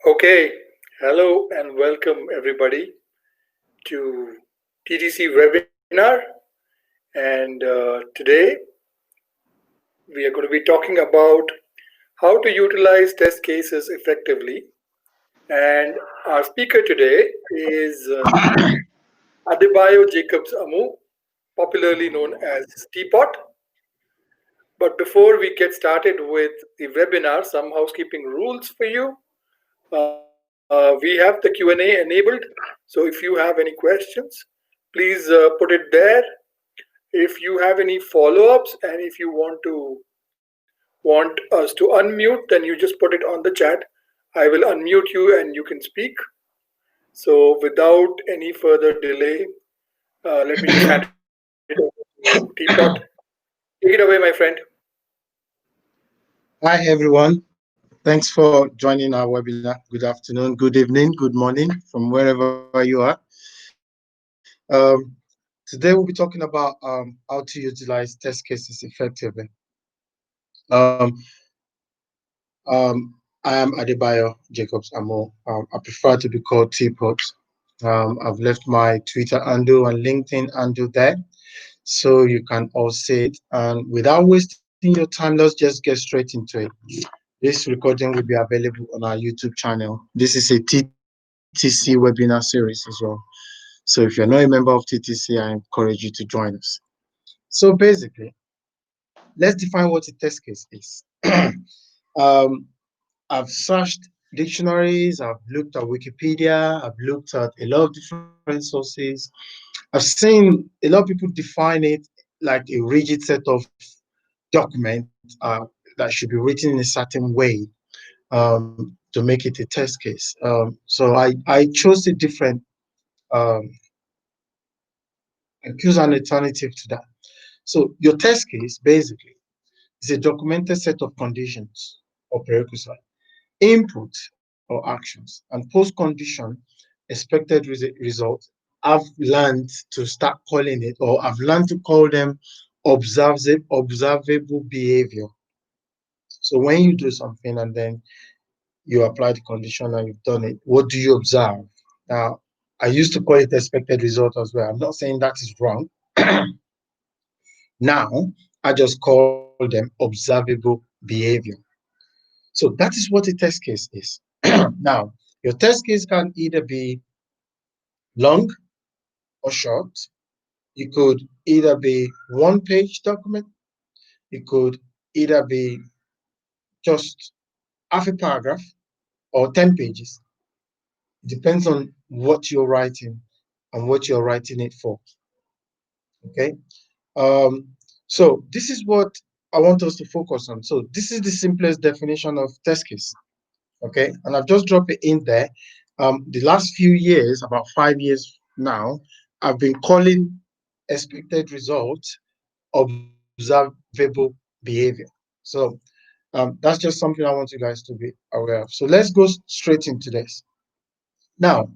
Okay, hello and welcome everybody to TTC webinar. And today we are going to be talking about how to utilize test cases effectively. And our speaker today is Adebayo Jacobs Amoo, popularly known as Teapot. But before we get started with the webinar, some housekeeping rules for you. We have the Q&A enabled, so if you have any questions, please put it there. If you have any follow-ups and if you want us to unmute, then you just put it on the chat. I will unmute you and you can speak. So without any further delay, let me just hand it over to Teapot. Take it away, my friend. Hi, everyone. Thanks for joining our webinar. Good afternoon, good evening, good morning from wherever you are. Today, we'll be talking about how to utilize test cases effectively. Um, I am Adebayo Jacobs Amoo. I prefer to be called Teapot. I've left my Twitter handle and LinkedIn handle there, so you can all see it. And without wasting your time, let's just get straight into it. This recording will be available on our YouTube channel. This is a TTC webinar series as well. So if you're not a member of TTC, I encourage you to join us. So basically, let's define what a test case is. um, I've searched dictionaries, I've looked at Wikipedia, I've looked at a lot of different sources. I've seen a lot of people define it like a rigid set of documents that should be written in a certain way to make it a test case. So I chose a different, um, I chose an alternative to that. So your test case basically is a documented set of conditions or prerequisites, input or actions, and post-condition expected results. I've learned to start calling it, or I've learned to call them observable behavior. So when you do something and then you apply the condition and you've done it, what do you observe? Now, I used to call it expected result as well. I'm not saying that is wrong. Now, I just call them observable behavior. So that is what a test case is. Now, your test case can either be long or short. It could either be one-page document. It could either be just half a paragraph or 10 pages. It depends on what you're writing and what you're writing it for. Okay. Um, so this is what I want us to focus on. So this is the simplest definition of test case. Okay, and I've just dropped it in there. The last few years, about 5 years now, I've been calling expected results observable behavior. So that's just something I want you guys to be aware of. So let's go straight into this. Now,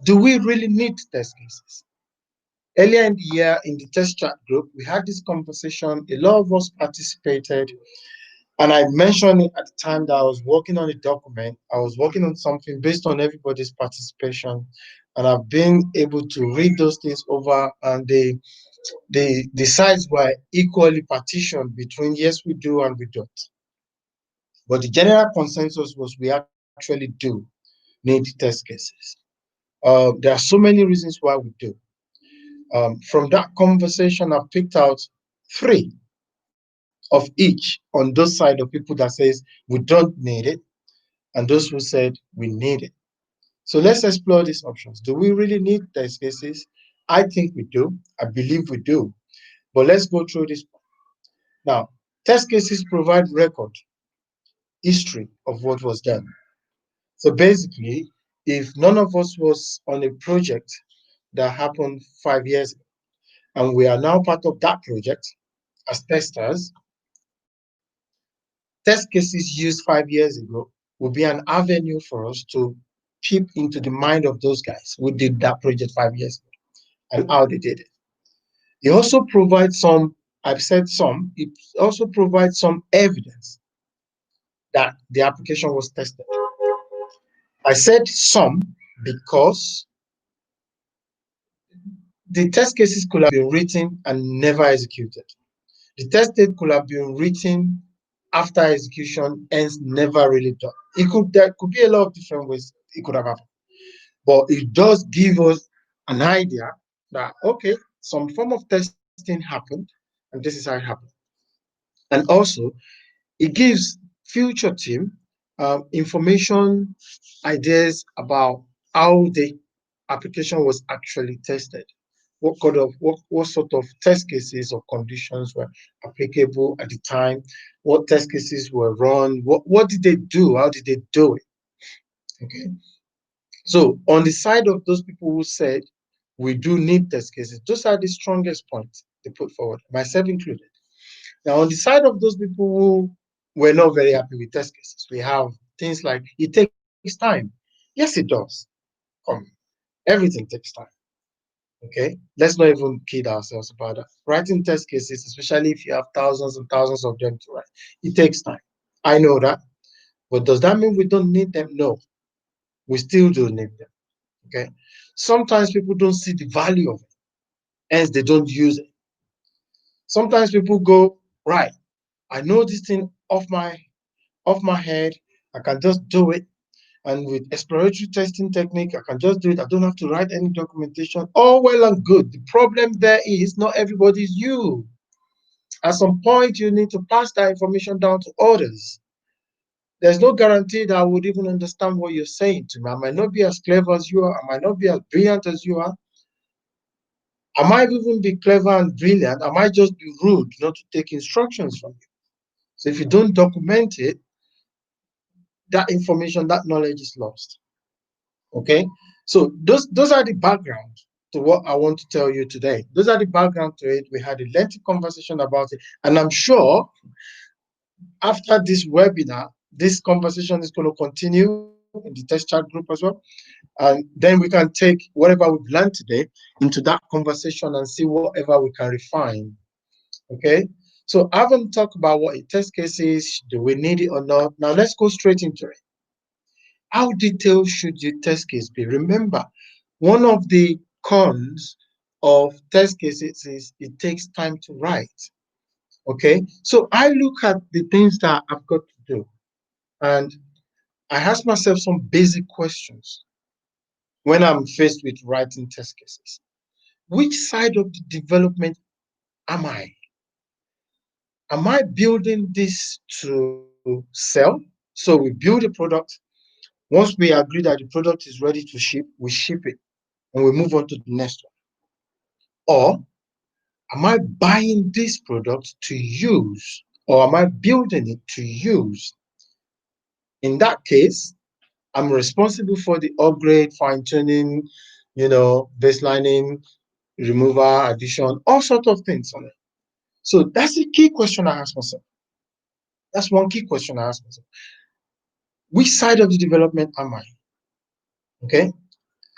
do we really need test cases? Earlier in the year, in the test chat group, we had this conversation. A lot of us participated. And I mentioned it at the time that I was working on a document. I was working on something based on everybody's participation. And I've been able to read those things over, and the sides were equally partitioned between yes, we do and we don't. But the general consensus was we actually do need test cases. There are so many reasons why we do. From that conversation, I've picked out three of each on those side of people that says we don't need it, and those who said we need it. So let's explore these options. Do we really need test cases? I think we do. I believe we do. But let's go through this. Now, test cases provide record, history of what was done. So basically, if none of us was on a project that happened 5 years ago, and we are now part of that project as testers, test cases used 5 years ago will be an avenue for us to peep into the mind of those guys who did that project 5 years ago and how they did it. It also provides some, I've said some, it also provides some evidence that the application was tested. I said some because the test cases could have been written and never executed. The test date could have been written after execution, hence never really done. There could be a lot of different ways it could have happened, but it does give us an idea that okay, some form of testing happened, and this is how it happened. And also, it gives future team information, ideas about how the application was actually tested. What sort of test cases or conditions were applicable at the time? What test cases were run? What did they do? How did they do it? Okay. So on the side of those people who said we do need test cases, those are the strongest points they put forward, myself included. Now, on the side of those people who were not very happy with test cases, we have things like it takes time. Yes, it does. Come, everything takes time. Okay, let's not even kid ourselves about that. Writing test cases, especially if you have thousands and thousands of them to write, it takes time. I know that, but does that mean we don't need them? No, we still do need them. Okay, sometimes people don't see the value of it, hence they don't use it. Sometimes people go, right, I know this thing off my head, I can just do it. And with exploratory testing technique, I can just do it. I don't have to write any documentation. All well and good. The problem there is not everybody's you. At some point, you need to pass that information down to others. There's no guarantee that I would even understand what you're saying to me. I might not be as clever as you are. I might not be as brilliant as you are. I might even be clever and brilliant. I might just be rude not to take instructions from you. So if you don't document it, that information, that knowledge is lost. Okay, so those are the background to what I want to tell you today. Those are the background to it. We had a lengthy conversation about it, and I'm sure after this webinar, this conversation is going to continue in the test chat group as well, and then we can take whatever we've learned today into that conversation and see whatever we can refine. Okay, so I haven't talked about what a test case is. Do we need it or not? Now let's go straight into it. How detailed should your test case be? Remember, one of the cons of test cases is it takes time to write. Okay, so I look at the things that I've got to do and I ask myself some basic questions when I'm faced with writing test cases. Which side of the development am I? Am I building this to sell? So we build a product. Once we agree that the product is ready to ship, we ship it and we move on to the next one. Or am I buying this product to use, or am I building it to use? In that case, I'm responsible for the upgrade, fine tuning, baselining, removal, addition, all sorts of things on it. So that's a key question I ask myself. That's one key question I ask myself. Which side of the development am I? Okay,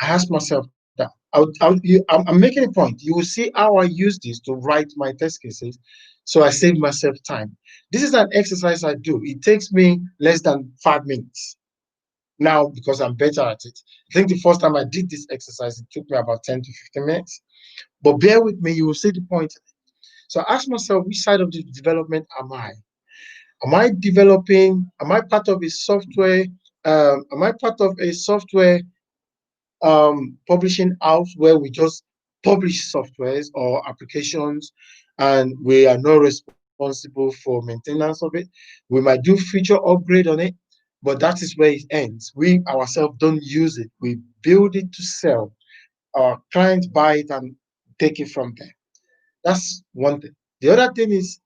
I ask myself that. I'm making a point. You will see how I use this to write my test cases, so I save myself time. This is an exercise I do. It takes me less than 5 minutes now because I'm better at it. I think the first time I did this exercise, it took me about 10 to 15 minutes. But bear with me, you will see the point. So I ask myself, which side of the development am I? Am I developing? Am I part of a software? Am I part of a software publishing house where we just publish softwares or applications and we are not responsible for maintenance of it? We might do feature upgrade on it, but that is where it ends. We ourselves don't use it. We build it to sell. Our clients buy it and take it from there. That's one thing. The other thing is,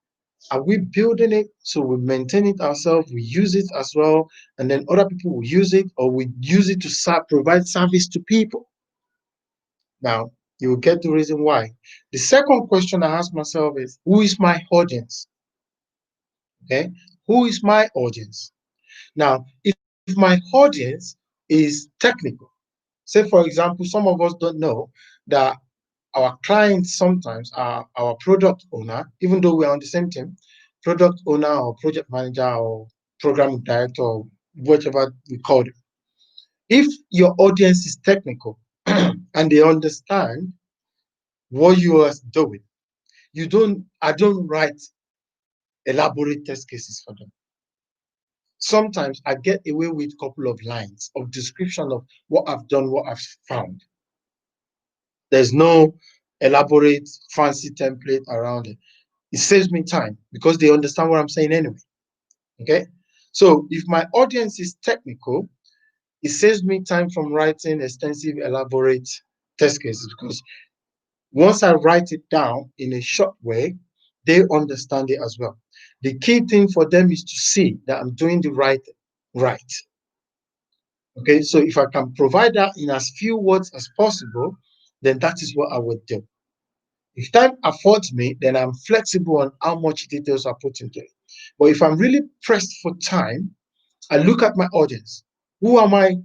are we building it so we maintain it ourselves, we use it as well, and then other people will use it, or we use it to provide service to people? Now, you will get the reason why. The second question I ask myself is, who is my audience? Okay, who is my audience? Now, if my audience is technical, say for example, some of us don't know that our clients sometimes are our product owner, even though we're on the same team, product owner or project manager or program director or whatever we call it. If your audience is technical and they understand what you are doing, I don't write elaborate test cases for them. Sometimes I get away with a couple of lines of description of what I've done, what I've found. There's no elaborate fancy template around it. It saves me time because they understand what I'm saying anyway. Okay. So if my audience is technical, it saves me time from writing extensive, elaborate test cases because once I write it down in a short way, they understand it as well. The key thing for them is to see that I'm doing the right. Okay, so if I can provide that in as few words as possible, then that is what I would do. If time affords me, then I'm flexible on how much details I put into it. But if I'm really pressed for time, I look at my audience. Who am I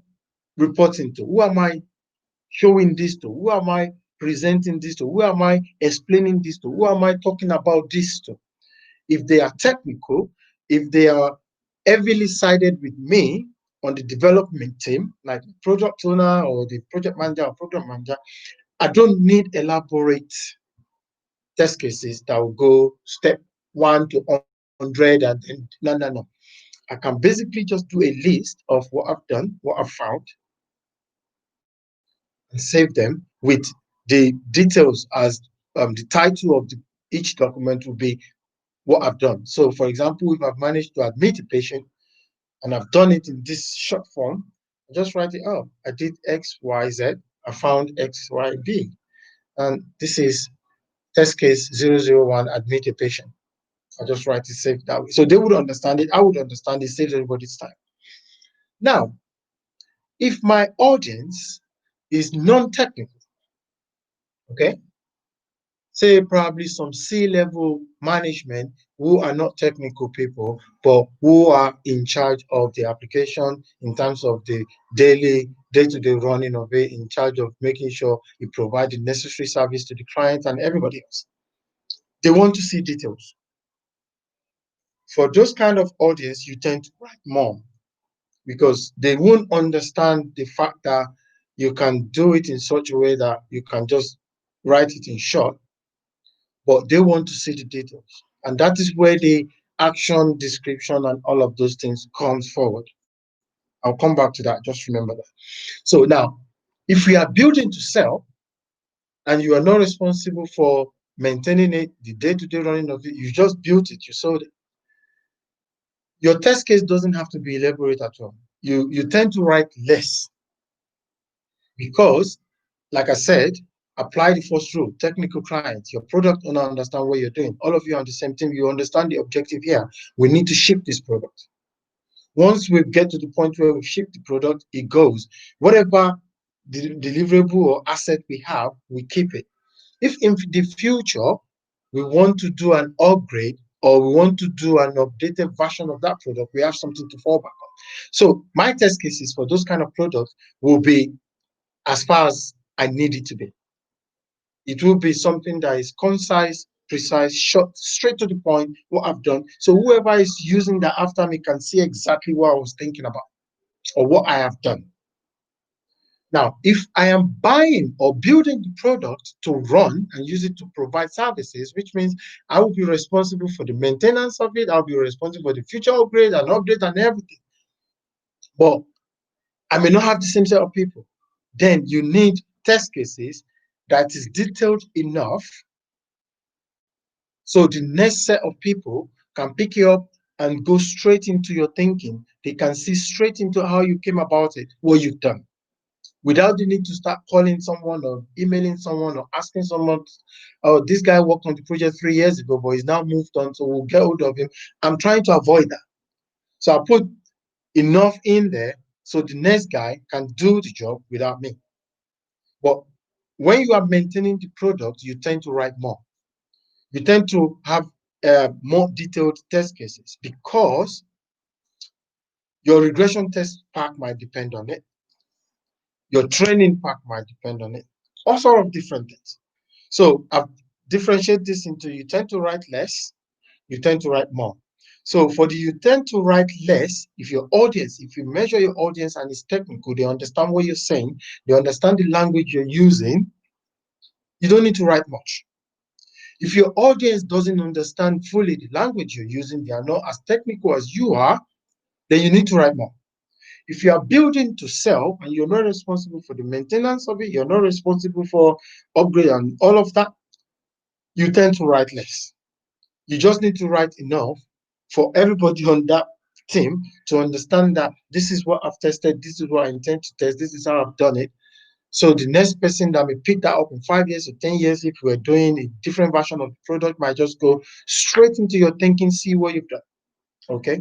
reporting to? Who am I showing this to? Who am I presenting this to? Who am I explaining this to? Who am I talking about this to? If they are technical, if they are heavily sided with me on the development team, like the product owner or the project manager or program manager, I don't need elaborate test cases that will go step 1 to 100 and then no. I can basically just do a list of what I've done, what I've found, and save them with the details as the title of each document will be what I've done. So, for example, if I've managed to admit a patient and I've done it in this short form, I just write it out. I did X, Y, Z. I found X, Y, B. And this is test case 001, admit a patient. I just write it safe that way. So they would understand it. I would understand it, saves everybody's time. Now, if my audience is non-technical, okay, say probably some C-level management who are not technical people, but who are in charge of the application in terms of the day-to-day running of it, in charge of making sure you provide the necessary service to the client and everybody else. They want to see details. For those kind of audience, you tend to write more because they won't understand the fact that you can do it in such a way that you can just write it in short, but they want to see the details. And that is where the action description and all of those things comes forward. I'll come back to that. Just remember that. So now, if we are building to sell and you are not responsible for maintaining it, the day-to-day running of it, you just built it, you sold it. Your test case doesn't have to be elaborate at all. You tend to write less because, like I said, apply the first rule. Technical clients, your product owner understand what you're doing. All of you are on the same team. You understand the objective here. We need to ship this product. Once we get to the point where we ship the product, it goes. Whatever the deliverable or asset we have, we keep it. If in the future we want to do an upgrade or we want to do an updated version of that product, we have something to fall back on. So my test cases for those kind of products will be as far as I need it to be. It will be something that is concise, precise, short, straight to the point, what I've done. So whoever is using that after me can see exactly what I was thinking about or what I have done. Now, if I am buying or building the product to run and use it to provide services, which means I will be responsible for the maintenance of it, I'll be responsible for the future upgrade and update and everything. But I may not have the same set of people. Then you need test cases that is detailed enough so the next set of people can pick you up and go straight into your thinking. They can see straight into how you came about it, what you've done, without the need to start calling someone or emailing someone or asking someone, oh, this guy worked on the project 3 years ago, but he's now moved on, so we'll get hold of him. I'm trying to avoid that. So I put enough in there so the next guy can do the job without me. But when you are maintaining the product, you tend to write more. You tend to have more detailed test cases because your regression test pack might depend on it. Your training pack might depend on it. All sort of different things. So I've differentiated this into you tend to write less, you tend to write more. So you tend to write less if your audience, if you measure your audience and it's technical, they understand what you're saying, they understand the language you're using, you don't need to write much. If your audience doesn't understand fully the language you're using, they are not as technical as you are, then you need to write more. If you are building to sell and you're not responsible for the maintenance of it, you're not responsible for upgrade and all of that, you tend to write less. You just need to write enough for everybody on that team to understand that this is what I've tested, this is what I intend to test, this is how I've done it. So the next person that may pick that up in 5 years or 10 years, if we're doing a different version of the product, might just go straight into your thinking, see what you've done. Okay.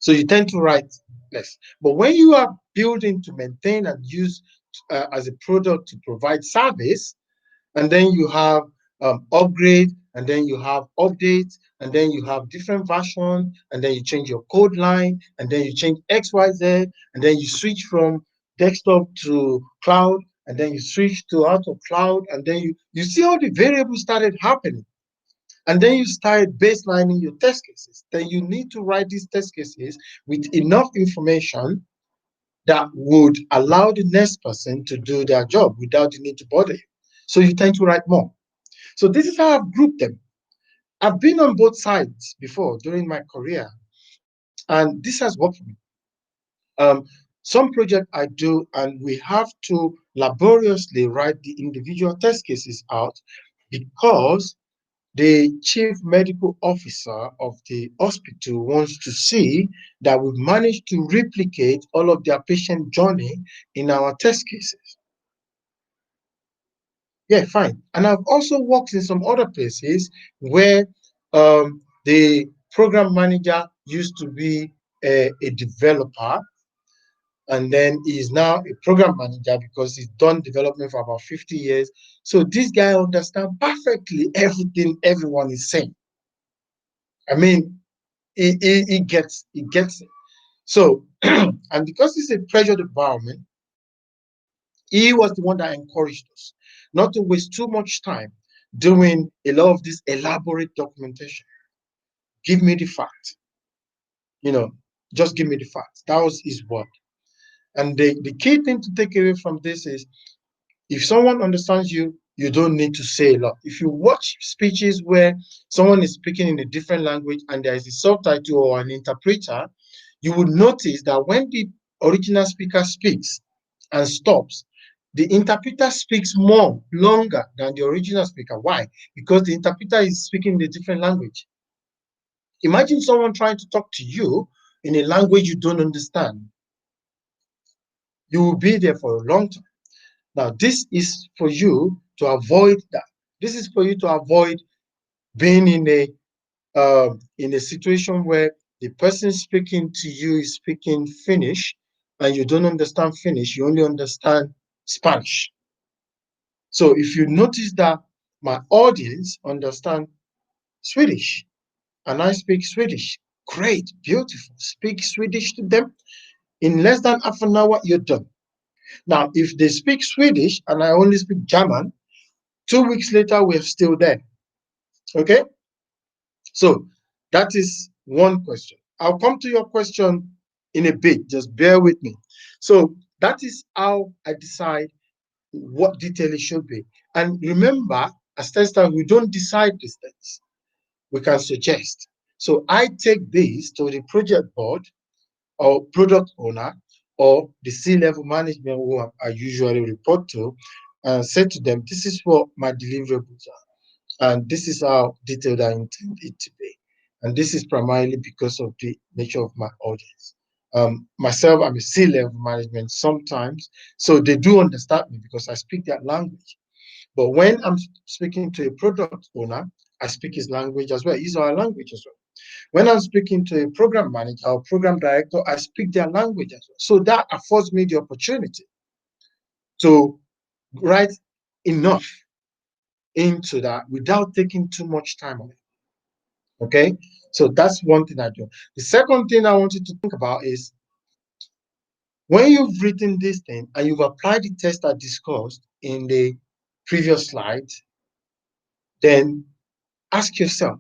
So you tend to write less. But when you are building to maintain and use as a product to provide service, and then you have upgrade, and then you have updates, and then you have different version, and then you change your code line, and then you change XYZ, and then you switch from desktop to cloud, and then you switch to out of cloud, and then you see all the variables started happening. And then you start baselining your test cases. Then you need to write these test cases with enough information that would allow the next person to do their job without the need to bother you. So you tend to write more. So this is how I've grouped them. I've been on both sides before during my career, and this has worked for me. Um, some project I do, and we have to laboriously write the individual test cases out because the chief medical officer of the hospital wants to see that we've managed to replicate all of their patient journey in our test cases. Yeah, fine. And I've also worked in some other places where the program manager used to be a developer, and then he's now a program manager because he's done development for about 50 years. So this guy understands perfectly everything everyone is saying. I mean, he gets it. So, and because it's a pressured environment, he was the one that encouraged us not to waste too much time doing a lot of this elaborate documentation. Give me the fact, you know, just give me the facts. That was his word. And the key thing to take away from this is if someone understands you, you don't need to say a lot. If you watch speeches where someone is speaking in a different language and there is a subtitle or an interpreter, you would notice that when the original speaker speaks and stops, the interpreter speaks more, longer than the original speaker. Why? Because the interpreter is speaking in a different language. Imagine someone trying to talk to you in a language you don't understand. You will be there for a long time. Now, this is for you to avoid that. This is for you to avoid being in a situation where the person speaking to you is speaking Finnish and you don't understand Finnish, you only understand Spanish. So if you notice that my audience understand Swedish and I speak Swedish, great, beautiful. Speak Swedish to them. In less than half an hour, you're done. Now, if they speak Swedish and I only speak German, 2 weeks later, we're still there. Okay? So that is one question. I'll come to your question in a bit. Just bear with me. So that is how I decide what detail it should be. And remember, as testers, we don't decide these things. We can suggest. So I take this to the project board or product owner or the C-level management who I usually report to and say to them, this is what my deliverables are. And this is how detailed I intend it to be. And this is primarily because of the nature of my audience. Myself, I'm a C-level management sometimes, so they do understand me because I speak that language. But when I'm speaking to a product owner, I speak his language as well. He's our language as well. When I'm speaking to a program manager or program director, I speak their language as well. So that affords me the opportunity to write enough into that without taking too much time on it. Okay, so that's one thing I do. The second thing I want you to think about is when you've written this thing and you've applied the test I discussed in the previous slide, then ask yourself,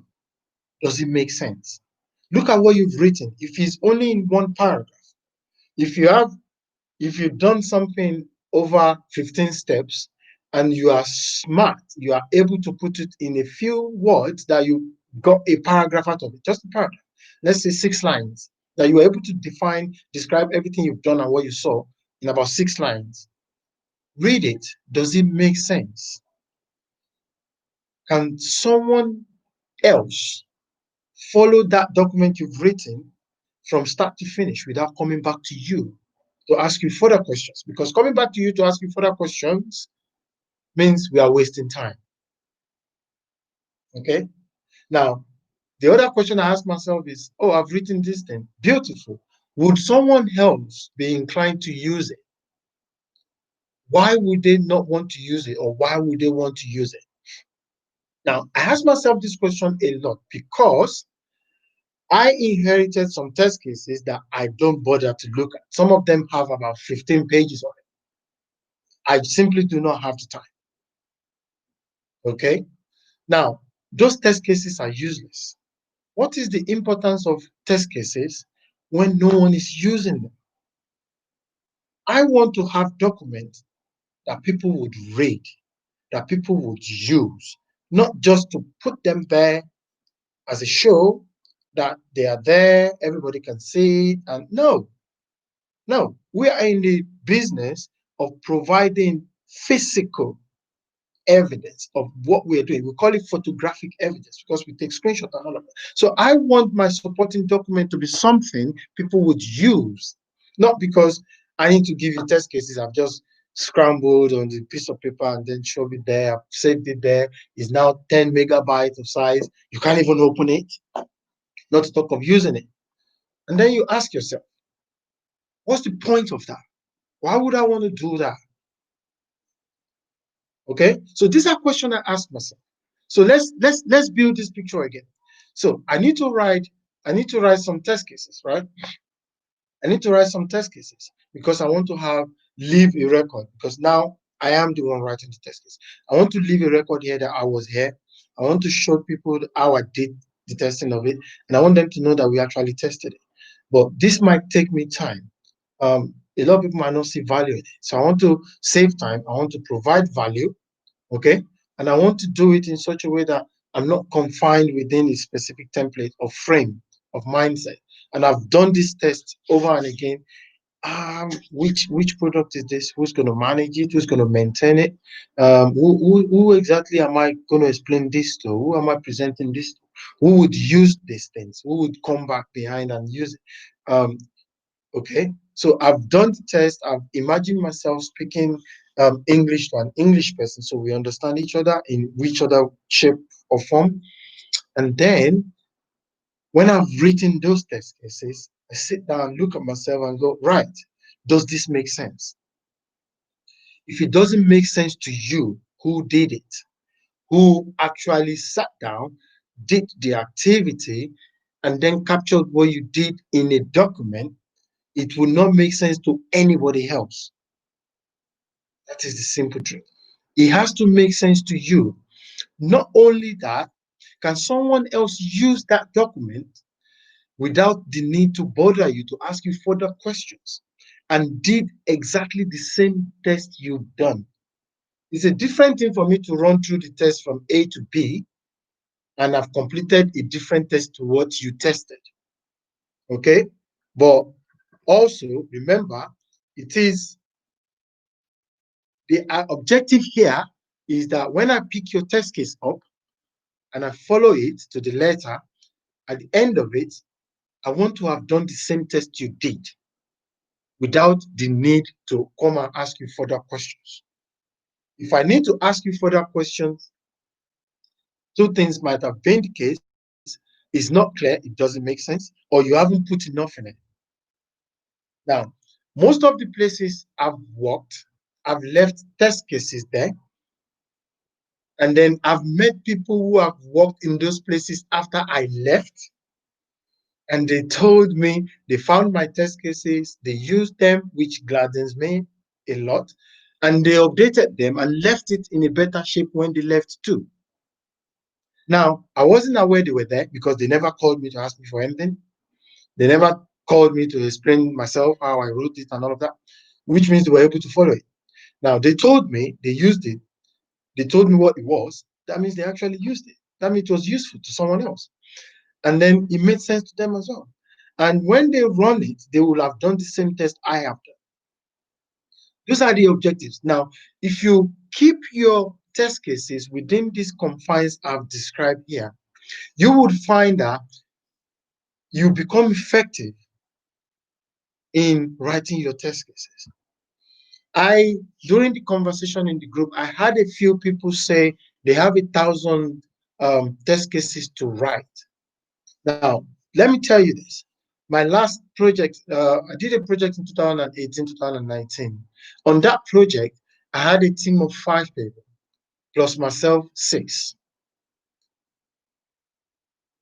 does it make sense? Look at what you've written. If it's only in one paragraph, if you've done something over 15 steps and you are smart, you are able to put it in a few words that you got a paragraph out of it, just a paragraph. Let's say 6 lines, that you are able to describe everything you've done and what you saw in about 6 lines. Read it. Does it make sense? Can someone else follow that document you've written from start to finish without coming back to you to ask you further questions? Because coming back to you to ask you further questions means we are wasting time. Okay? Now, the other question I ask myself is, oh, I've written this thing. Beautiful. Would someone else be inclined to use it? Why would they not want to use it, or why would they want to use it? Now, I ask myself this question a lot because I inherited some test cases that I don't bother to look at. Some of them have about 15 pages on it. I simply do not have the time. Okay? Now, those test cases are useless. What is the importance of test cases when no one is using them? I want to have documents that people would read, that people would use, not just to put them there as a show that they are there, everybody can see it. And no, we are in the business of providing physical evidence of what we are doing. We call it photographic evidence because we take screenshots and all of that. So I want my supporting document to be something people would use, not because I need to give you test cases. I've just scrambled on the piece of paper and then showed it there. I've saved it there. It's now 10 megabytes of size. You can't even open it, not to talk of using it. And then you ask yourself, what's the point of that? Why would I want to do that? Okay, so these are questions I ask myself. So let's build this picture again. So I need to write some test cases, right? I need to write some test cases because I want to leave a record, because now I am the one writing the test case. I want to leave a record here that I was here. I want to show people how I did the testing of it, and I want them to know that we actually tested it. But this might take me time. A lot of people might not see value in it. So I want to save time. I want to provide value. Okay, and I want to do it in such a way that I'm not confined within a specific template or frame of mindset. And I've done this test over and again. Which product is this? Who's going to manage it? Who's going to maintain it? Who exactly am I going to explain this to? Who am I presenting this to? Who would use these things? Who would come back behind and use it? Okay, so I've done the test. I've imagined myself speaking English to an English person, so we understand each other in which other shape or form. And then when I've written those test cases, I sit down, look at myself, and go, right, does this make sense? If it doesn't make sense to you, who did it? Who actually sat down, did the activity, and then captured what you did in a document, it will not make sense to anybody else. That is the simple truth. It has to make sense to you. Not only that, can someone else use that document without the need to bother you to ask you further questions and did exactly the same test you've done? It's a different thing for me to run through the test from A to B and I've completed a different test to what you tested. Okay? But also remember, it is the objective here is that when I pick your test case up and I follow it to the letter, at the end of it, I want to have done the same test you did without the need to come and ask you further questions. If I need to ask you further questions, two things might have been the case. It's not clear, it doesn't make sense, or you haven't put enough in it. Now, most of the places I've worked, I've left test cases there. And then I've met people who have worked in those places after I left. And they told me they found my test cases, they used them, which gladdens me a lot. And they updated them and left it in a better shape when they left too. Now, I wasn't aware they were there because they never called me to ask me for anything. They never called me to explain myself, how I wrote it and all of that, which means they were able to follow it. Now, they told me they used it. They told me what it was. That means they actually used it. That means it was useful to someone else. And then it made sense to them as well. And when they run it, they will have done the same test I have done. Those are the objectives. Now, if you keep your test cases within these confines I've described here, you would find that you become effective in writing your test cases. During the conversation in the group, I had a few people say they have 1,000 test cases to write. Now, let me tell you this. My last project, I did a project in 2018, 2019. On that project, I had a team of 5 people, plus myself, 6.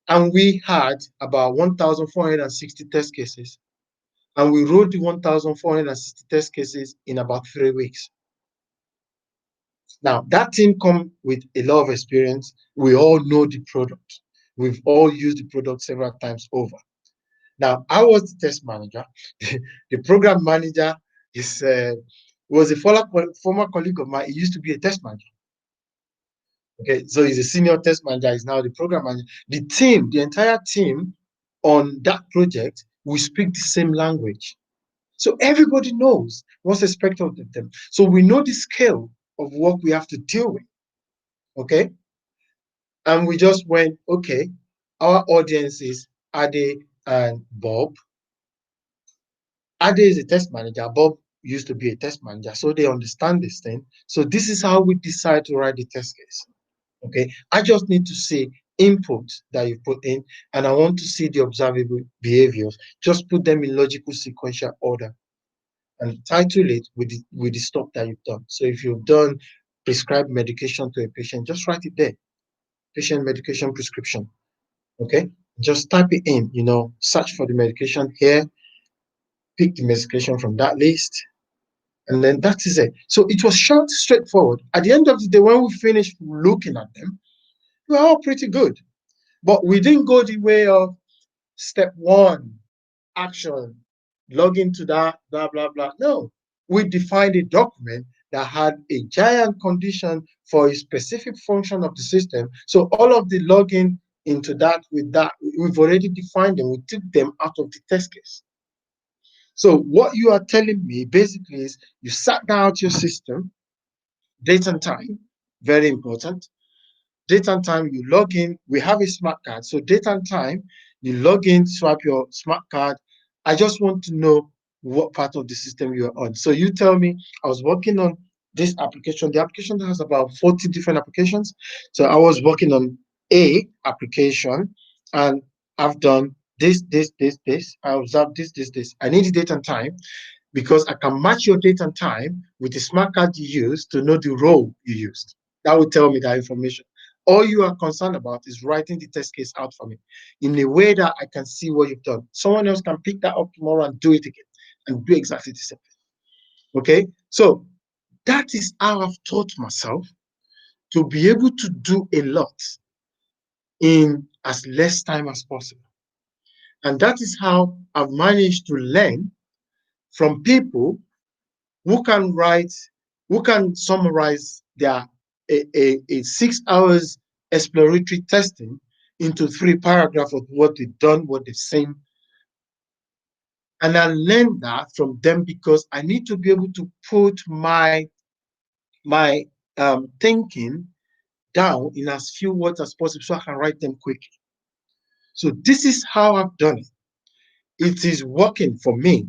And we had about 1,460 test cases. And we wrote the 1,460 test cases in about 3 weeks. Now, that team come with a lot of experience. We all know the product. We've all used the product several times over. Now, I was the test manager. The program manager was a former colleague of mine. He used to be a test manager. Okay, so he's a senior test manager. He's now the program manager. The team, the entire team on that project, we speak the same language. So everybody knows what's expected of them. So we know the scale of what we have to deal with. Okay, and we just went, okay, our audience is Ade and Bob. Ade is a test manager. Bob used to be a test manager, so they understand this thing. So this is how we decide to write the test case. Okay, I just need to see input that you put in, and I want to see the observable behaviors. Just put them in logical sequential order and title it with the stuff that you've done. So if you've done prescribed medication to a patient, just write it there. Patient medication prescription. Okay, just type it in, search for the medication here, pick the medication from that list, and then that is it. So it was short, straightforward. At the end of the day, when we finished looking at them, we were all pretty good. But we didn't go the way of step 1, action, log into that, blah, blah, blah. No, we defined a document that had a giant condition for a specific function of the system. So all of the logging into that with that, we've already defined them. We took them out of the test case. So what you are telling me basically is you sat down to your system, date and time, very important. Date and time, you log in. We have a smart card. So date and time, you log in, swipe your smart card. I just want to know what part of the system you're on. So you tell me, I was working on this application. The application has about 40 different applications. So I was working on A application, and I've done this, this, this, this. I observed this, this, this. I need the date and time because I can match your date and time with the smart card you use to know the role you used. That will tell me that information. All you are concerned about is writing the test case out for me in a way that I can see what you've done. Someone else can pick that up tomorrow and do it again and do exactly the same thing. Okay, so that is how I've taught myself to be able to do a lot in as less time as possible. And that is how I've managed to learn from people who can write, who can summarize their a 6 hours exploratory testing into 3 paragraphs of what they've done, what they've seen. And I learned that from them because I need to be able to put my thinking down in as few words as possible so I can write them quickly. So this is how I've done it. It is working for me.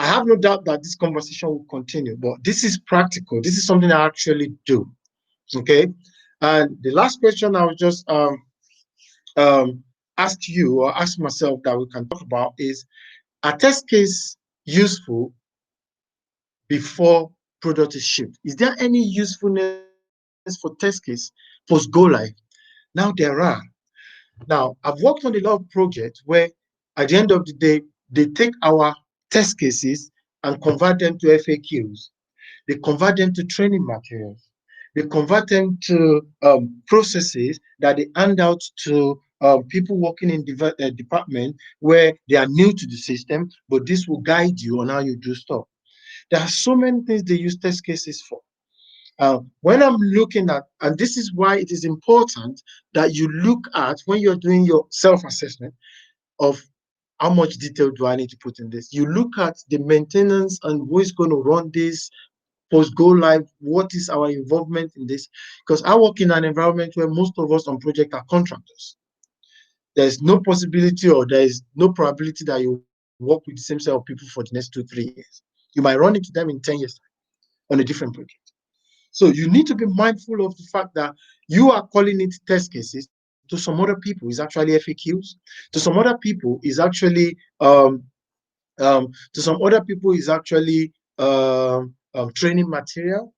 I have no doubt that this conversation will continue, but this is practical. This is something I actually do. Okay. And the last question I will just ask you or ask myself that we can talk about is, are test case useful before product is shipped? Is there any usefulness for test case post go live? Now there are. Now I've worked on a lot of projects where at the end of the day, they take our test cases and convert them to FAQs. They convert them to training materials. They convert them to processes that they hand out to people working in department where they are new to the system, but this will guide you on how you do stuff. There are so many things they use test cases for. When I'm looking at, and this is why it is important that you look at when you're doing your self-assessment of how much detail do I need to put in this. You look at the maintenance and who is going to run this post go live, what is our involvement in this? Because I work in an environment where most of us on project are contractors. There's no possibility or there is no probability that you work with the same set of people for the next 2-3 years. You might run into them in 10 years on a different project. So you need to be mindful of the fact that you are calling it test cases. To some other people, is actually FAQs. To some other people, is actually training material.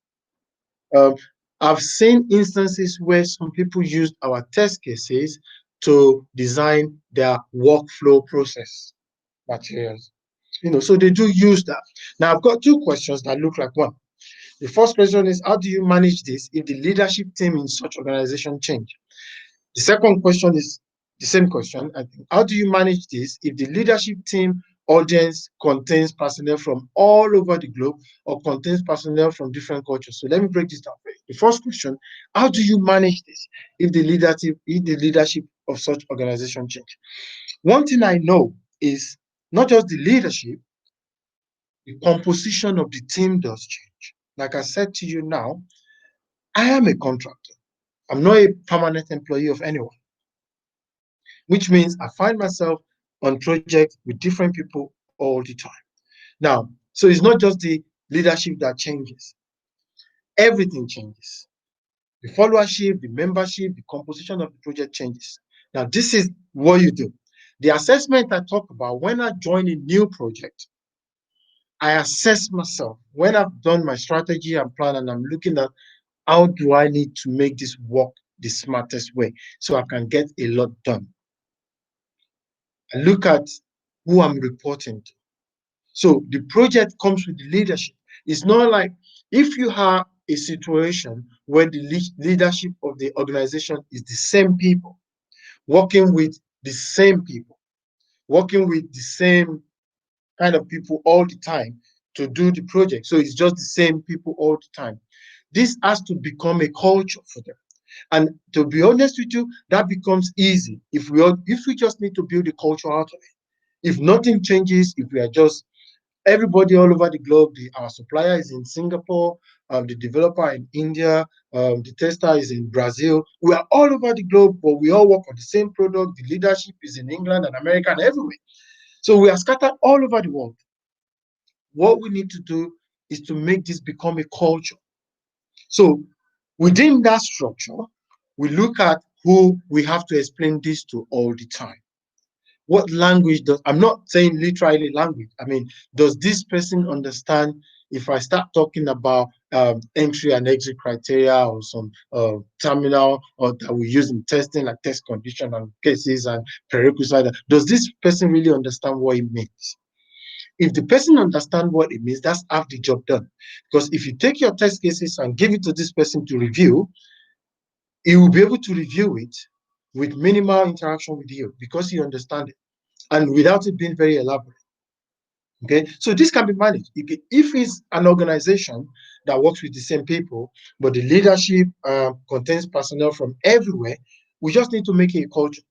Um, I've seen instances where some people used our test cases to design their workflow process materials. So they do use that. Now I've got two questions that look like one. The first question is, how do you manage this if the leadership team in such organization change? The second question is the same question, I think. How do you manage this if the leadership team audience contains personnel from all over the globe or contains personnel from different cultures? So let me break this down for you. The first question, how do you manage this if the leadership of such organization change? One thing I know is not just the leadership, the composition of the team does change. Like I said to you now, I am a contractor. I'm not a permanent employee of anyone, which means I find myself on projects with different people all the time. Now, so it's not just the leadership that changes, everything changes. The followership, the membership, the composition of the project changes. Now, this is what you do. The assessment I talk about when I join a new project, I assess myself when I've done my strategy and plan, and I'm looking at how do I need to make this work the smartest way so I can get a lot done. I look at who I'm reporting to. So the project comes with the leadership. It's not like if you have a situation where the leadership of the organization is the same people, working with the same people, working with the same kind of people all the time to do the project. So it's just the same people all the time. This has to become a culture for them. And to be honest with you, that becomes easy if we just need to build a culture out of it. If nothing changes, if we are just everybody all over the globe, our supplier is in Singapore, the developer in India, the tester is in Brazil. We are all over the globe, but we all work on the same product. The leadership is in England and America and everywhere. So we are scattered all over the world. What we need to do is to make this become a culture. So within that structure, we look at who we have to explain this to all the time. What language does, I'm not saying literally language. I mean, does this person understand if I start talking about entry and exit criteria or some terminal or that we use in testing, like test condition and cases and prerequisites, does this person really understand what it means? If the person understands what it means, that's half the job done. Because if you take your test cases and give it to this person to review, he will be able to review it with minimal interaction with you because he understands it and without it being very elaborate. Okay, so this can be managed. If it's an organization that works with the same people, but the leadership contains personnel from everywhere, we just need to make it a culture.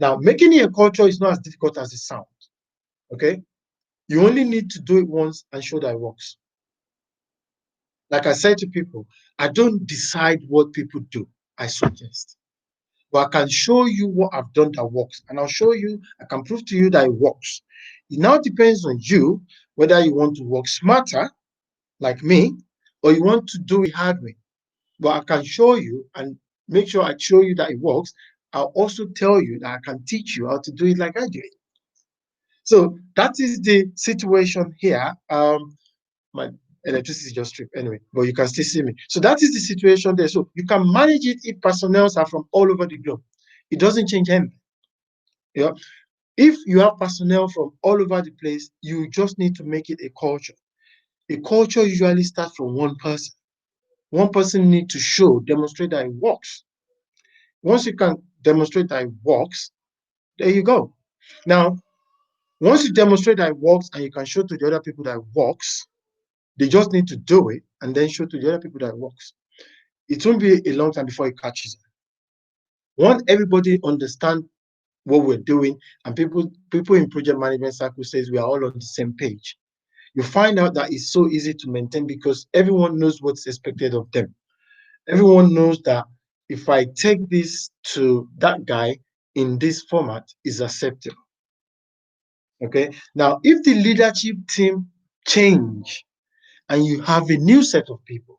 Now, making it a culture is not as difficult as it sounds. Okay, you only need to do it once and show that it works. Like I said to people, I don't decide what people do, I suggest. But I can show you what I've done that works. And I'll show you, I can prove to you that it works. It now depends on you whether you want to work smarter, like me, or you want to do it hard way. But I can show you and make sure I show you that it works. I'll also tell you that I can teach you how to do it like I do it. So that is the situation here. My electricity just tripped anyway, but you can still see me. So that is the situation there. So you can manage it if personnel are from all over the globe. It doesn't change anything. Yeah. If you have personnel from all over the place, you just need to make it a culture. A culture usually starts from one person. one person needs to demonstrate that it works. Once you can demonstrate that it works, there you go. Now, once you demonstrate that it works and you can show to the other people that it works, they just need to do it and then show to the other people that it works. It won't be a long time before it catches them. Once everybody understand what we're doing, and people in project management circle says we are all on the same page, you find out that it's so easy to maintain because everyone knows what's expected of them. Everyone knows that if I take this to that guy in this format is acceptable. Okay. Now, if the leadership team change and you have a new set of people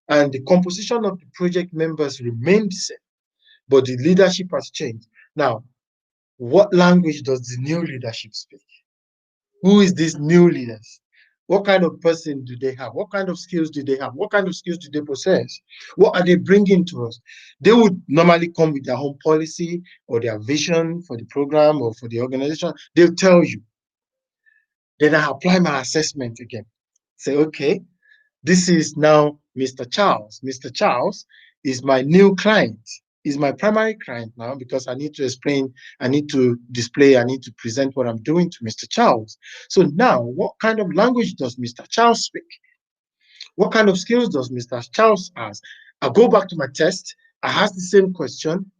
and the composition of the project members remain the same, but the leadership has changed. Now, what language does the new leadership speak? Who is these new leaders? What kind of person do they have? What kind of skills do they have? What kind of skills do they possess? What are they bringing to us? They would normally come with their own policy or their vision for the program or for the organization. They'll tell you. Then I apply my assessment again. Say, okay, this is now Mr. Charles. Mr. Charles is my new client. Is my primary client now because I need to explain, I need to display, I need to present what I'm doing to Mr. Charles. So now, what kind of language does Mr. Charles speak? What kind of skills does Mr. Charles has? I go back to my test. I ask the same question.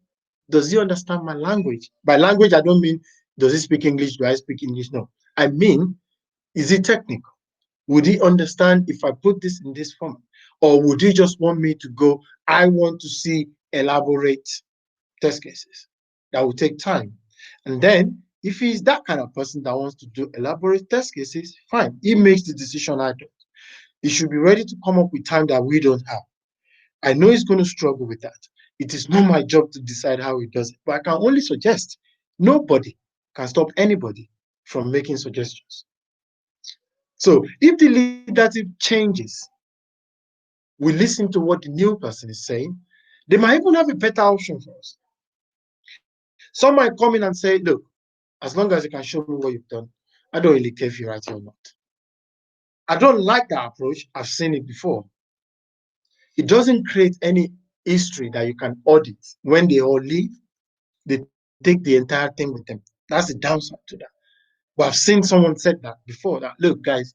Does he understand my language? By language, I don't mean does he speak English? Do I speak English? No. I mean, is he technical? Would he understand if I put this in this format? Or would he just want me to go, I want to see elaborate test cases? That will take time. And then if he's that kind of person that wants to do elaborate test cases, fine. He makes the decision I don't. He should be ready to come up with time that we don't have. I know he's going to struggle with that. It is not my job to decide how he does it, but I can only suggest. Nobody can stop anybody from making suggestions. So if the leadership changes, we listen to what the new person is saying, they might even have a better option for us. Some might come in and say, look, as long as you can show me what you've done, I don't really care if you're right or not. I don't like that approach. I've seen it before. It doesn't create any history that you can audit. When they all leave, they take the entire thing with them. That's the downside to that. But I've seen someone said that before, that, look, guys,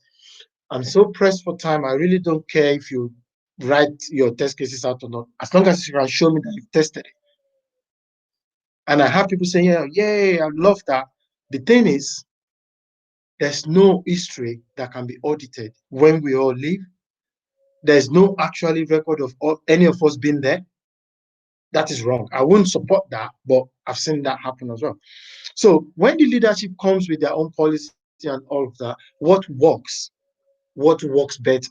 I'm so pressed for time. I really don't care if you write your test cases out or not, as long as you can show me that you've tested it. And I have people saying, yeah, yay, I love that. The thing is, there's no history that can be audited when we all leave. There's no actually record of any of us being there. That is wrong. I wouldn't support that, but I've seen that happen as well. So when the leadership comes with their own policy and all of that, what works better?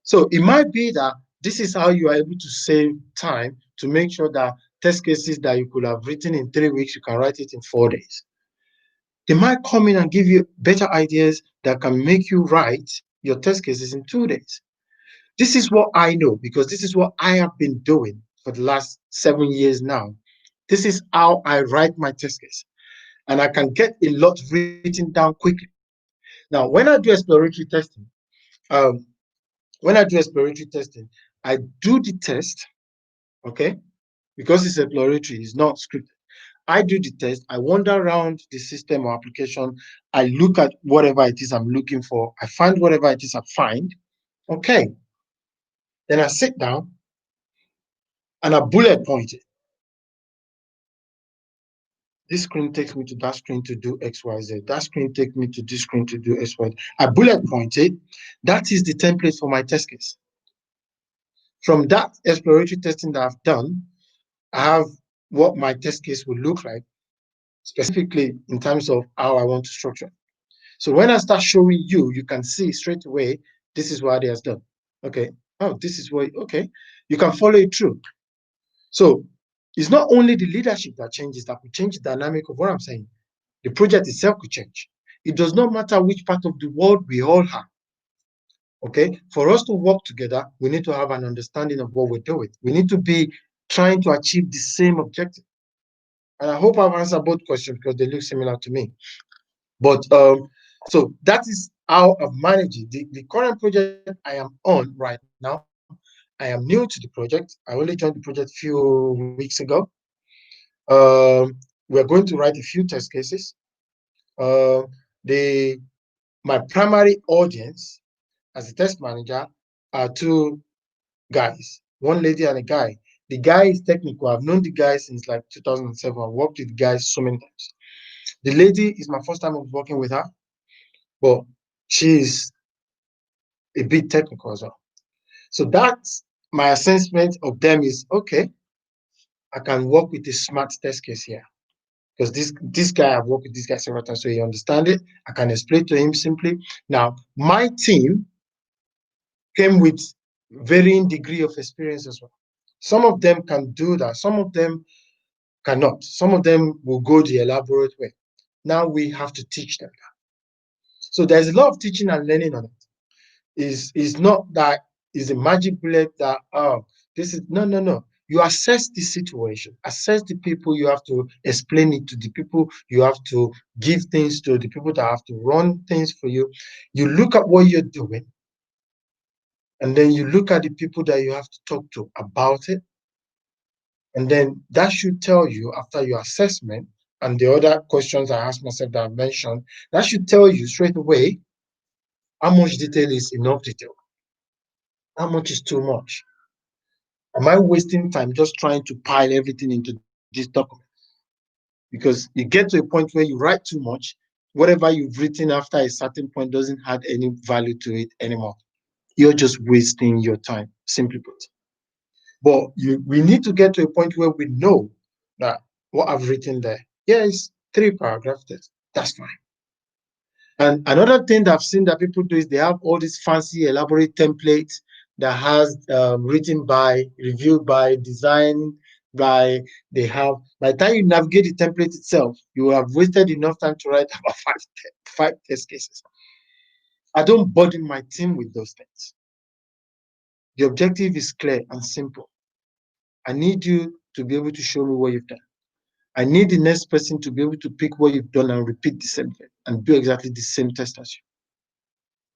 So it might be that this is how you are able to save time to make sure that test cases that you could have written in 3 weeks, you can write it in 4 days. They might come in and give you better ideas that can make you write your test cases in 2 days. This is what I know because this is what I have been doing for the last 7 years now. This is how I write my test case. And I can get a lot written down quickly. Now, um, when I do exploratory testing, I do the test, okay, because it's exploratory, it's not scripted. I do the test, I wander around the system or application, I look at whatever it is I'm looking for, I find whatever it is I find, okay. Then I sit down and I bullet point it. This screen takes me to that screen to do XYZ. That screen takes me to this screen to do XYZ. I bullet point it. That is the template for my test case. From that exploratory testing that I've done, I have what my test case would look like, specifically in terms of how I want to structure it. So when I start showing you, you can see straight away, this is what it has done. Okay. Oh, this is what, okay. You can follow it through. So it's not only the leadership that changes, that will change the dynamic of what I'm saying. The project itself could change. It does not matter which part of the world we all have. Okay, for us to work together, we need to have an understanding of what we're doing. We need to be trying to achieve the same objective. And I hope I've answered both questions because they look similar to me. But so that is how I've managed it. The current project I am on right now, I am new to the project. I only joined the project a few weeks ago. Um, we're going to write a few test cases. Uh, the my primary audience as a test manager are two guys, one lady and a guy. The guy is technical. I've known the guy since like 2007. I've worked with the guy so many times. The lady is my first time of working with her, but she's a bit technical as well. So that's my assessment of them is okay. I can work with a smart test case here because this guy I've worked with this guy several times, so he understands it. I can explain to him simply. Now my team came with varying degree of experience as well. Some of them can do that. Some of them cannot. Some of them will go the elaborate way. Now we have to teach them that. So there's a lot of teaching and learning on it. Is not that is a magic bullet that this is no. You assess the situation, assess the people you have to explain it to, the people you have to give things to, the people that have to run things for you. You look at what you're doing, and then you look at the people that you have to talk to about it. And then that should tell you after your assessment and the other questions I asked myself that I mentioned, that should tell you straight away how much detail is enough detail, how much is too much. Am I wasting time just trying to pile everything into this document? Because you get to a point where you write too much, whatever you've written after a certain point doesn't add any value to it anymore. You're just wasting your time, simply put. But we need to get to a point where we know that what I've written there, yeah, it's 3 paragraphs. That's fine. And another thing that I've seen that people do is they have all these fancy, elaborate templates that has written by, reviewed by, designed by. They have. By the time you navigate the template itself, you will have wasted enough time to write about five test cases. I don't burden my team with those things. The objective is clear and simple. I need you to be able to show me what you've done. I need the next person to be able to pick what you've done and repeat the same thing and do exactly the same test as you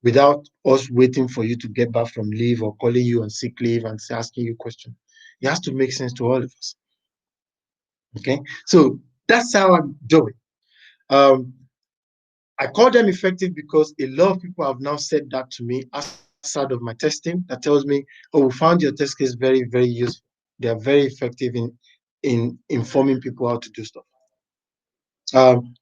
without us waiting for you to get back from leave or calling you on sick leave and asking you questions. It has to make sense to all of us. Okay, so that's how I'm doing. Um, I call them effective because a lot of people have now said that to me outside of my testing that tells me, oh, we found your test case very, very useful. They are very effective in informing people how to do stuff.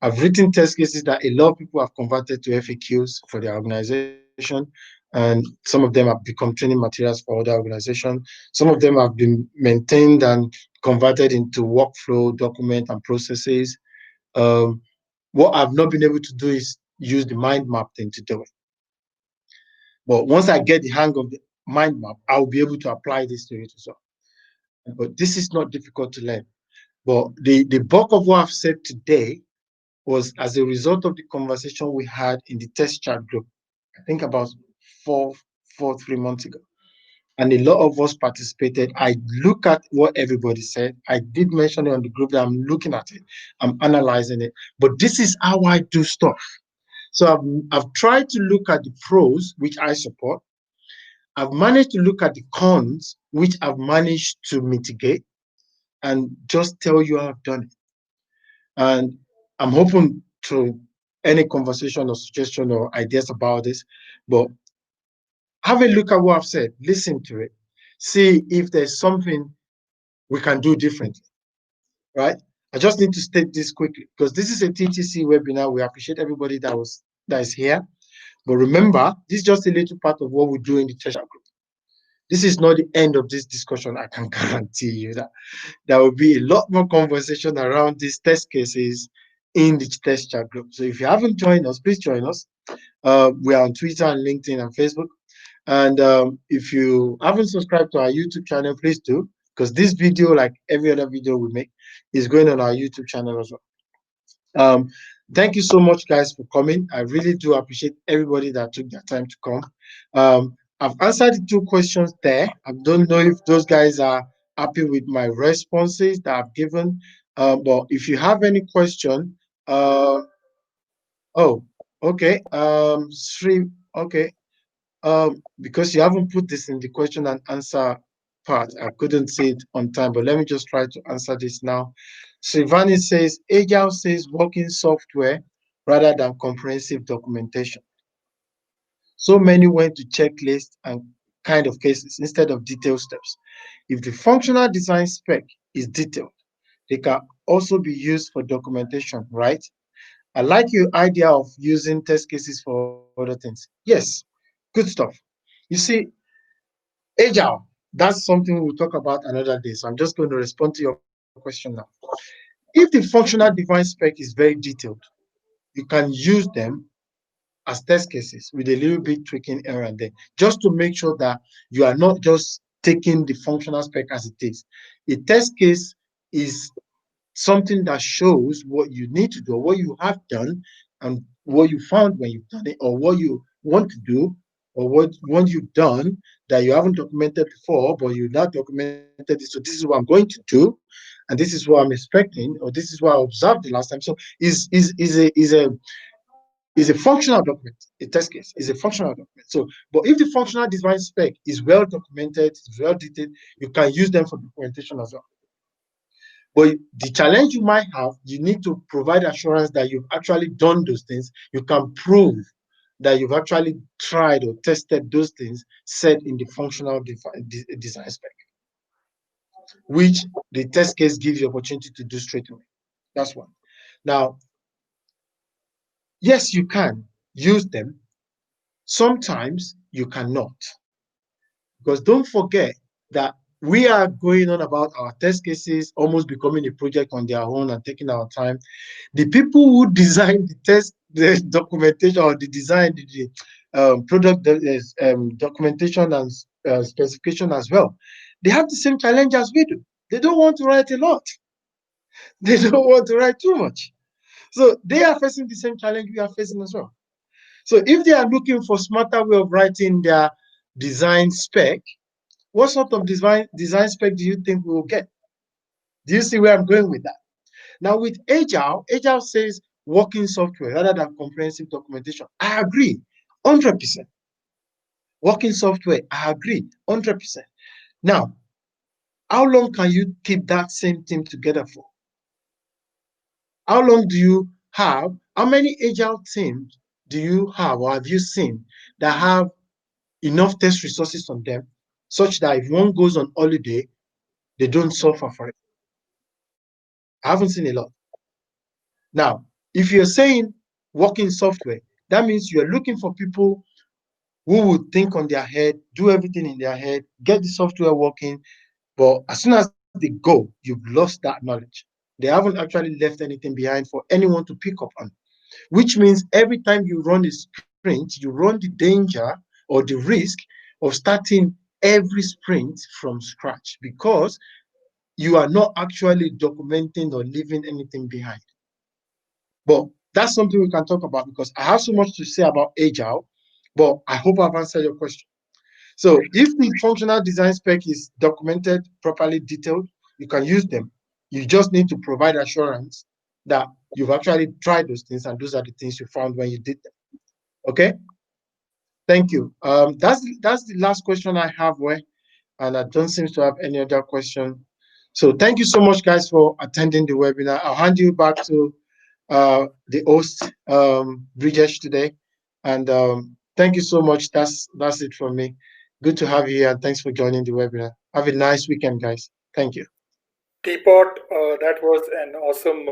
I've written test cases that a lot of people have converted to FAQs for their organization, and some of them have become training materials for other organizations. Some of them have been maintained and converted into workflow, document, and processes. Um, what I've not been able to do is use the mind map thing to do it. But once I get the hang of the mind map, I'll be able to apply this to it as well. But this is not difficult to learn. But the bulk of what I've said today was as a result of the conversation we had in the test chat group, I think about 3 months ago. And a lot of us participated. I look at what everybody said. I did mention it on the group that I'm looking at it, I'm analyzing it. But this is how I do stuff. So I've tried to look at the pros, which I support. I've managed to look at the cons, which I've managed to mitigate, and just tell you how I've done it. And I'm open to any conversation or suggestion or ideas about this, but have a look at what I've said, listen to it, see if there's something we can do differently, right? I just need to state this quickly because this is a TTC webinar. We appreciate everybody that is here. But remember, this is just a little part of what we do in the test group. This is not the end of this discussion. I can guarantee you that there will be a lot more conversation around these test cases in the test chat group. So if you haven't joined us, please join us. We are on Twitter and LinkedIn and Facebook. And if you haven't subscribed to our YouTube channel, please do, because this video, like every other video we make, is going on our YouTube channel as well. Thank you so much, guys, for coming. I really do appreciate everybody that took their time to come. I've answered the 2 questions there. I don't know if those guys are happy with my responses that I've given. But if you have any question, oh, Okay, Sri, okay, because you haven't put this in the question and answer part, I couldn't see it on time, but let me just try to answer this now. Srivani says, Agile says working software rather than comprehensive documentation. So many went to checklists and kind of cases instead of detailed steps. If the functional design spec is detailed, they can also be used for documentation, right? I like your idea of using test cases for other things. Yes, good stuff. You see, Agile, that's something we'll talk about another day. So I'm just going to respond to your question now. If the functional design spec is very detailed, you can use them as test cases with a little bit tweaking here and there, just to make sure that you are not just taking the functional spec as it is. A test case is something that shows what you need to do, what you have done, and what you found when you've done it, or what you want to do, or what you've done that you haven't documented before, but you now documented it. So this is what I'm going to do, and this is what I'm expecting, or this is what I observed the last time. So is a functional document. A test case is a functional document. So, but if the functional design spec is well documented, it's well detailed, you can use them for documentation as well. But the challenge you might have, you need to provide assurance that you've actually done those things. You can prove that you've actually tried or tested those things set in the functional design spec, which the test case gives you opportunity to do straight away. That's one. Now, yes, you can use them. Sometimes you cannot. Because don't forget that we are going on about our test cases almost becoming a project on their own and taking our time. The people who design the documentation or the design, the product documentation and specification as well, they have the same challenge as we do. They don't want to write a lot. They don't want to write too much. So they are facing the same challenge we are facing as well. So if they are looking for smarter way of writing their design spec, what sort of design spec do you think we will get? Do you see where I'm going with that? Now with Agile, Agile says working software rather than comprehensive documentation. I agree, 100%. Working software, I agree, 100%. Now, how long can you keep that same team together for? How long do you have? How many Agile teams do you have or have you seen that have enough test resources on them such that if one goes on holiday, they don't suffer for it? I haven't seen a lot. Now, if you're saying working software, that means you're looking for people who would think on their head, do everything in their head, get the software working. But as soon as they go, you've lost that knowledge. They haven't actually left anything behind for anyone to pick up on, which means every time you run a sprint, you run the danger or the risk of starting every sprint from scratch because you are not actually documenting or leaving anything behind. But that's something we can talk about because I have so much to say about Agile, but I hope I've answered your question. So if the functional design spec is documented, properly detailed, you can use them. You just need to provide assurance that you've actually tried those things and those are the things you found when you did them. Okay? Thank you. That's the last question I have, and I don't seem to have any other question. So thank you so much, guys, for attending the webinar. I'll hand you back to the host, Bridgesh, today. And thank you so much. That's it from me. Good to have you here, and thanks for joining the webinar. Have a nice weekend, guys. Thank you. Teapot, that was an awesome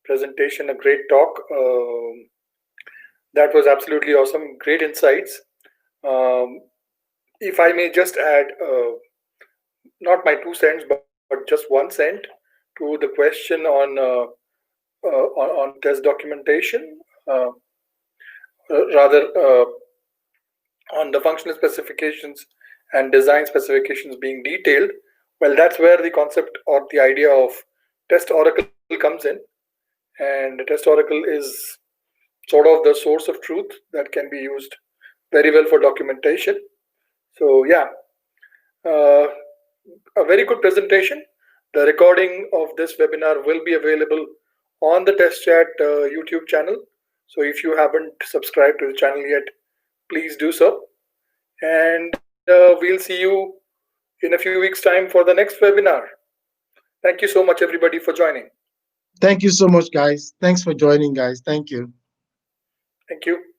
presentation, a great talk. That was absolutely awesome. Great insights. Um, if I may just add, not my 2 cents, but just 1 cent to the question on test documentation, rather on the functional specifications and design specifications being detailed. Well, that's where the concept or the idea of test oracle comes in, and the test oracle is sort of the source of truth that can be used very well for documentation. So yeah, uh, a very good presentation. The recording of this webinar will be available on the test chat YouTube channel. So if you haven't subscribed to the channel yet, please do so. And we'll see you in a few weeks' time for the next webinar. Thank you so much, everybody, for joining. Thank you so much, guys. Thanks for joining, guys. Thank you. Thank you.